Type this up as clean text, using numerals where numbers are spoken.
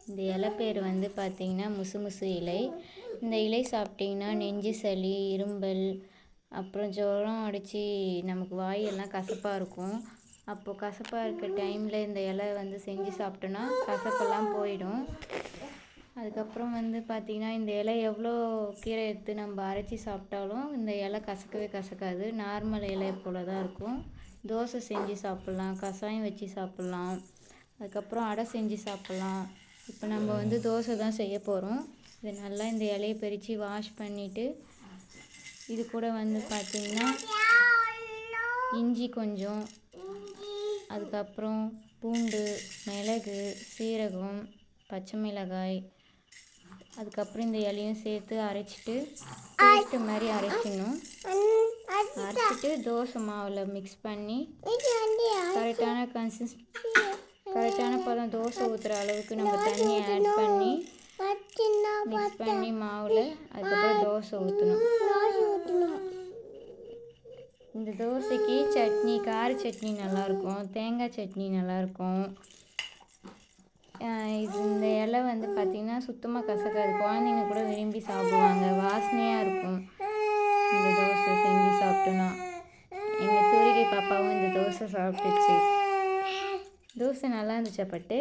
இந்த இலை பேர் வந்து பார்த்திங்கன்னா முசுமுசு இலை. இந்த இலை சாப்பிட்டிங்கன்னா நெஞ்சு சளி, இரும்பல், அப்புறம் ஜுரம் அடித்து நமக்கு வாயெல்லாம் கசப்பாக இருக்கும். அப்போது கசப்பாக இருக்க டைமில் இந்த இலை வந்து செஞ்சு சாப்பிட்டோன்னா கசப்பெல்லாம் போயிடும். அதுக்கப்புறம் வந்து பார்த்திங்கன்னா இந்த இலை எவ்வளோ கீரை எடுத்து நம்ம அரைச்சி சாப்பிட்டாலும் இந்த இலை கசக்கவே கசக்காது. நார்மல் இலை போல் தான் இருக்கும். தோசை செஞ்சு சாப்பிட்லாம், கஷாயம் வச்சு சாப்பிட்லாம், அதுக்கப்புறம் அடை செஞ்சு சாப்பிட்லாம். இப்போ நம்ம வந்து தோசை தான் செய்ய போகிறோம். இது நல்லா இந்த இலையை பறித்து வாஷ் பண்ணிவிட்டு இது கூட வந்து பார்த்திங்கன்னா இஞ்சி கொஞ்சம், அதுக்கப்புறம் பூண்டு, மிளகு, சீரகம், பச்சை மிளகாய், அதுக்கப்புறம் இந்த இலையும் சேர்த்து அரைச்சிட்டு பேஸ்ட்டு மாதிரி அரைச்சிடணும். அரைச்சிட்டு தோசை மாவில் மிக்ஸ் பண்ணி கரெக்டான பதம் தோசை ஊற்றுற அளவுக்கு நம்ம தண்ணி ஆட் பண்ணி மிக்ஸ் பண்ணி மாவில் அதுக்கப்புறம் தோசை ஊற்றணும். இந்த தோசைக்கு சட்னி, கார சட்னி நல்லாயிருக்கும், தேங்காய் சட்னி நல்லாயிருக்கும். இந்த இலை வந்து பார்த்திங்கன்னா சுத்தமாக கசக்காது. குழந்தைங்க கூட விரும்பி சாப்பிடுவாங்க. வாசனையாக இருக்கும் இந்த தோசை செஞ்சு சாப்பிட்டோன்னா. எங்கள் தூரிகை பாப்பாவும் இந்த தோசை சாப்பிட்டுச்சு. தோசை நல்லா இருந்துச்சா பட்டு?